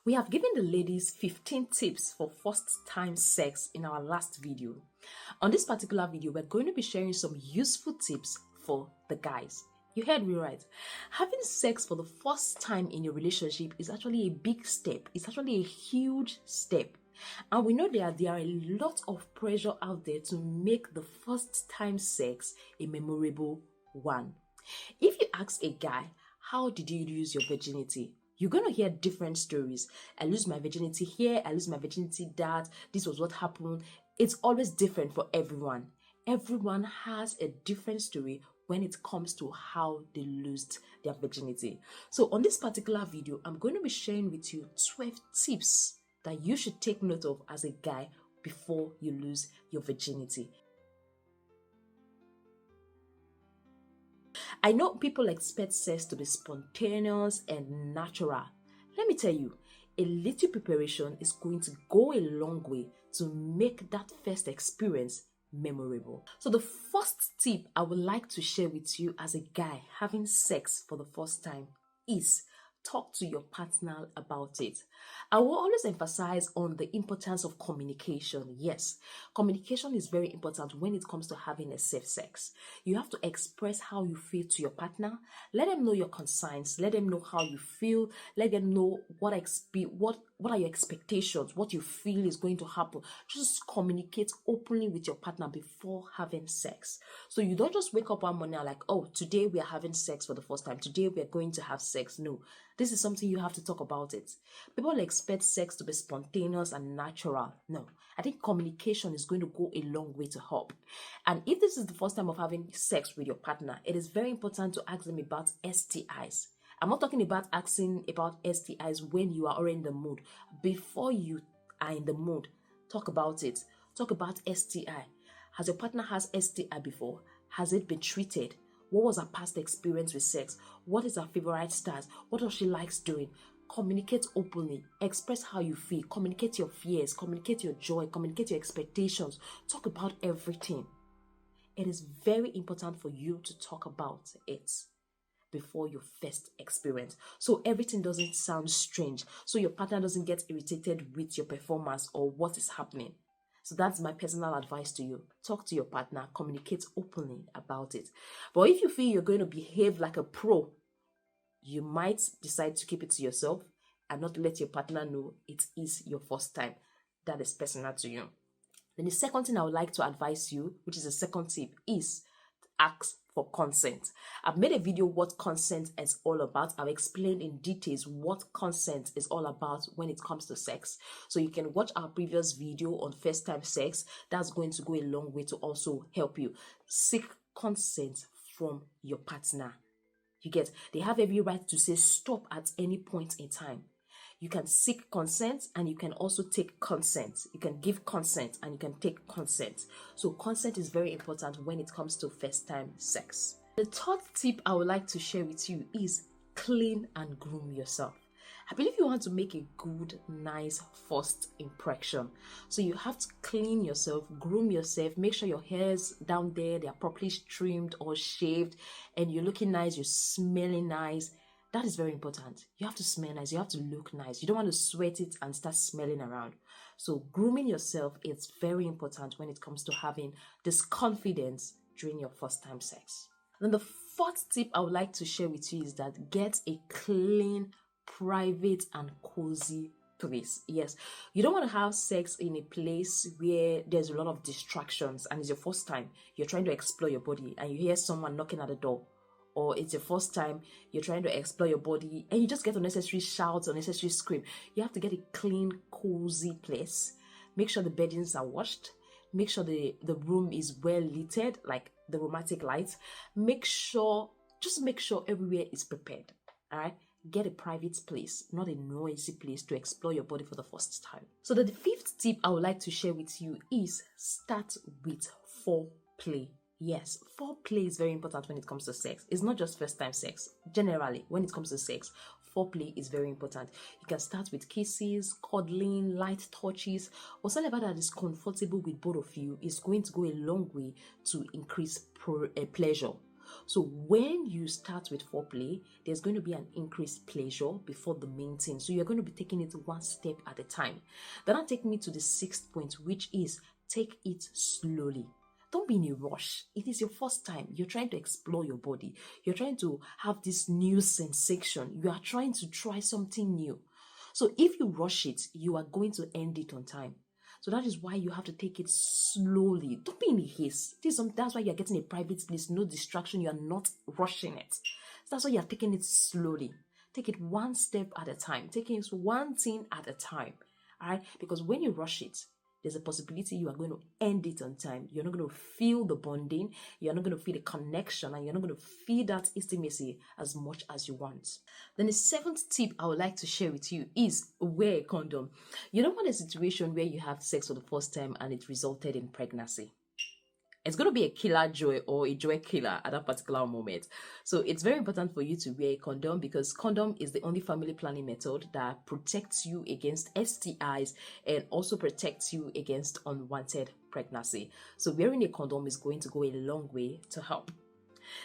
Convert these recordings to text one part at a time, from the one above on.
We have given the ladies 15 tips for first time sex in our last video. On this particular video, we're going to be sharing some useful tips for the guys. You heard me right. Having sex for the first time in your relationship is actually a big step. It's actually a huge step. And we know there are a lot of pressure out there to make the first time sex a memorable one. If you ask a guy, how did you lose your virginity? You're going to hear different stories. I lose my virginity here, I lose my virginity that, this was what happened. It's always different for everyone. Everyone has a different story when it comes to how they lost their virginity. So on this particular video, I'm going to be sharing with you 12 tips that you should take note of as a guy before you lose your virginity. I know people expect sex to be spontaneous and natural. Let me tell you, a little preparation is going to go a long way to make that first experience memorable. So the first tip I would like to share with you as a guy having sex for the first time is talk to your partner about it. I will always emphasize on the importance of communication. Yes, communication is very important when it comes to having a safe sex. You have to express how you feel to your partner. Let them know your concerns. Let them know how you feel. Let them know what are your expectations, what you feel is going to happen. Just communicate openly with your partner before having sex. So you don't just wake up one morning and like, oh, today we are having sex for the first time. Today we are going to have sex. No. This is something you have to talk about it. People expect sex to be spontaneous and natural. No, I think communication is going to go a long way to help. And if this is the first time of having sex with your partner, it is very important to ask them about STIs. I'm not talking about asking about STIs when you are already in the mood. Before you are in the mood, talk about it. Talk about STI. Has your partner has STI before? Has it been treated? What was her past experience with sex? What is her favorite stars? What does she likes doing? Communicate openly. Express how you feel. Communicate your fears. Communicate your joy. Communicate your expectations. Talk about everything. It is very important for you to talk about it before your first experience. So everything doesn't sound strange. So your partner doesn't get irritated with your performance or what is happening. So that's my personal advice to you. Talk to your partner, communicate openly about it. But if you feel you're going to behave like a pro, you might decide to keep it to yourself and not let your partner know it is your first time. That is personal to you. Then the second thing I would like to advise you, which is the second tip, is ask for consent. I've made a video what consent is all about. I've explained in details what consent is all about when it comes to sex. So you can watch our previous video on first time sex. That's going to go a long way to also help you. Seek consent from your partner. You get, they have every right to say stop at any point in time. You can seek consent and you can also take consent. You can give consent and you can take consent. So consent is very important when it comes to first time sex. The third tip I would like to share with you is clean and groom yourself. I believe you want to make a good, nice first impression. So you have to clean yourself, groom yourself, make sure your hair's down there, they are properly trimmed or shaved, and you're looking nice, you're smelling nice. That is very important. You have to smell nice. You have to look nice. You don't want to sweat it and start smelling around. So grooming yourself is very important when it comes to having this confidence during your first time sex. Then the fourth tip I would like to share with you is that get a clean, private and cozy place. Yes, you don't want to have sex in a place where there's a lot of distractions and it's your first time. You're trying to explore your body and you hear someone knocking at the door. Or it's your first time, you're trying to explore your body and you just get unnecessary shouts, unnecessary scream. You have to get a clean, cozy place. Make sure the beddings are washed. Make sure the room is well lit, like the romantic lights. Just make sure everywhere is prepared. All right? Get a private place, not a noisy place to explore your body for the first time. So the fifth tip I would like to share with you is start with foreplay. Yes, foreplay is very important when it comes to sex. It's not just first time sex. Generally, when it comes to sex, foreplay is very important. You can start with kisses, cuddling, light touches, whatever that is comfortable with both of you is going to go a long way to increase pleasure. So when you start with foreplay, there's going to be an increased pleasure before the main thing. So you're going to be taking it one step at a time. That'll take me to the sixth point, which is take it slowly. Don't be in a rush. It is your first time. You're trying to explore your body. You're trying to have this new sensation. You are trying to try something new. So if you rush it, you are going to end it on time. So that is why you have to take it slowly. Don't be in a haste. That's why you're getting a private place, no distraction. You are not rushing it. That's why you're taking it slowly. Take it one step at a time. Taking it one thing at a time. All right? Because when you rush it, there's a possibility you are going to end it on time. You're not going to feel the bonding. You're not going to feel the connection. And you're not going to feel that intimacy as much as you want. Then the seventh tip I would like to share with you is wear a condom. You don't want a situation where you have sex for the first time and it resulted in pregnancy. It's going to be a killer joy or a joy killer at that particular moment. So it's very important for you to wear a condom, because condom is the only family planning method that protects you against STIs and also protects you against unwanted pregnancy. So wearing a condom is going to go a long way to help.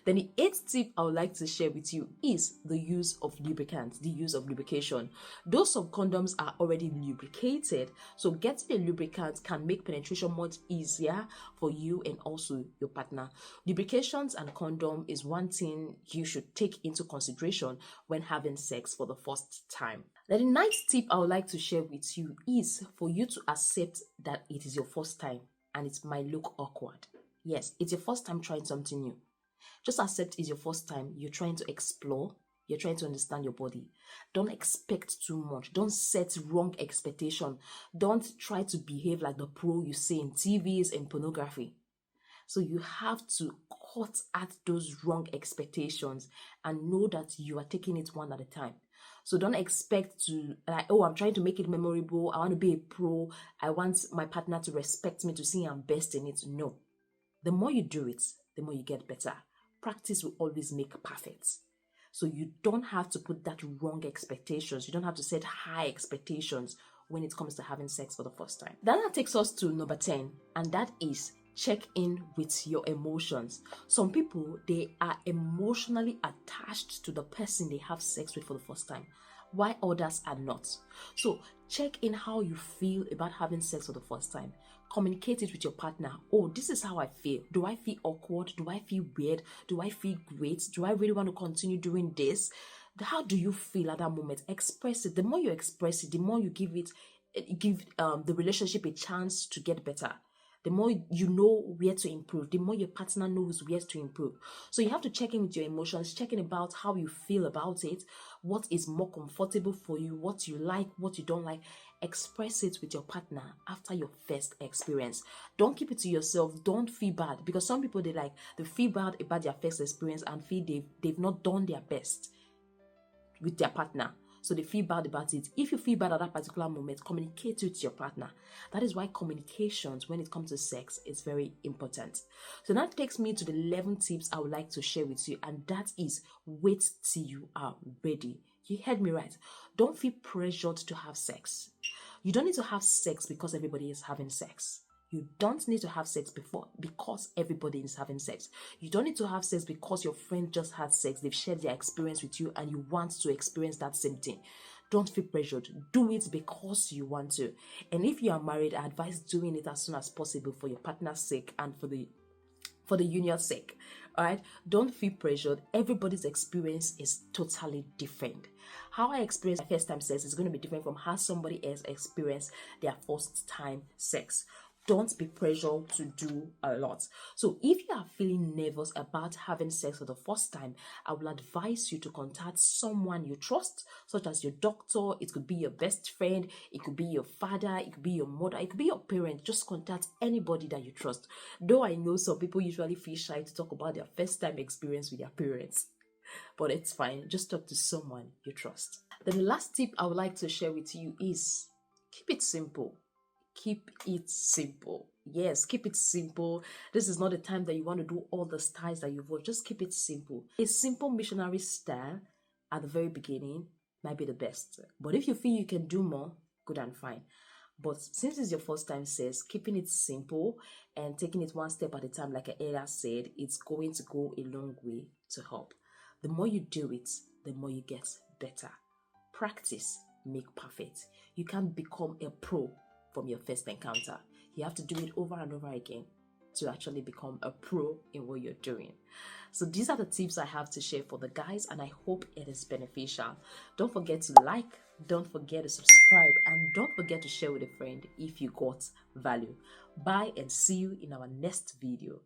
Then the eighth tip I would like to share with you is the use of lubricants, the use of lubrication. Those of condoms are already lubricated, so getting a lubricant can make penetration much easier for you and also your partner. Lubrications and condom is one thing you should take into consideration when having sex for the first time. Then the ninth tip I would like to share with you is for you to accept that it is your first time and it might look awkward. Yes, it's your first time trying something new. Just accept it's your first time. You're trying to explore. You're trying to understand your body. Don't expect too much. Don't set wrong expectation. Don't try to behave like the pro you see in TVs and pornography. So you have to cut at those wrong expectations and know that you are taking it one at a time. So don't expect to, like, oh, I'm trying to make it memorable. I want to be a pro. I want my partner to respect me, to see I'm best in it. No. The more you do it, the more you get better. Practice will always make perfect. So you don't have to put that wrong expectations. You don't have to set high expectations when it comes to having sex for the first time. That takes us to number 10, and that is check in with your emotions. Some people, they are emotionally attached to the person they have sex with for the first time, while others are not. So check in how you feel about having sex for the first time. Communicate it with your partner. Oh, this is how I feel. Do I feel awkward? Do I feel weird? Do I feel great? Do I really want to continue doing this? How do you feel at that moment? Express it. The more you express it, the more you give the relationship a chance to get better. The more you know where to improve, the more your partner knows where to improve. So you have to check in with your emotions, check in about how you feel about it, what is more comfortable for you, what you like, what you don't like. Express it with your partner after your first experience. Don't keep it to yourself. Don't feel bad, because some people, they feel bad about their first experience and feel they've not done their best with their partner. So they feel bad about it. If you feel bad at that particular moment, communicate with your partner. That is why communications when it comes to sex is very important. So that takes me to the 11 tips I would like to share with you, and that is wait till you are ready. You heard me right. Don't feel pressured to have sex. You don't need to have sex because everybody is having sex. You don't need to have sex because everybody is having sex. You don't need to have sex because your friend just had sex. They've shared their experience with you and you want to experience that same thing. Don't feel pressured. Do it because you want to. And if you are married, I advise doing it as soon as possible for your partner's sake and for the union's sake. All right? Don't feel pressured. Everybody's experience is totally different. How I experience my first time sex is going to be different from how somebody else experienced their first time sex. Don't be pressured to do a lot. So if you are feeling nervous about having sex for the first time, I will advise you to contact someone you trust, such as your doctor. It could be your best friend. It could be your father. It could be your mother. It could be your parent. Just contact anybody that you trust. Though I know some people usually feel shy to talk about their first time experience with their parents. But it's fine. Just talk to someone you trust. Then the last tip I would like to share with you is keep it simple. Keep it simple. Yes, keep it simple. This is not the time that you want to do all the styles that you've watched. Just keep it simple. A simple missionary style at the very beginning might be the best. But if you feel you can do more, good and fine. But since it's your first time says, keeping it simple and taking it one step at a time, like I earlier said, it's going to go a long way to help. The more you do it, the more you get better. Practice make perfect. You can't become a pro from your first encounter. You have to do it over and over again to actually become a pro in what you're doing. So these are the tips I have to share for the guys, and I hope it is beneficial. Don't forget to like, don't forget to subscribe, and don't forget to share with a friend if you got value. Bye and see you in our next video.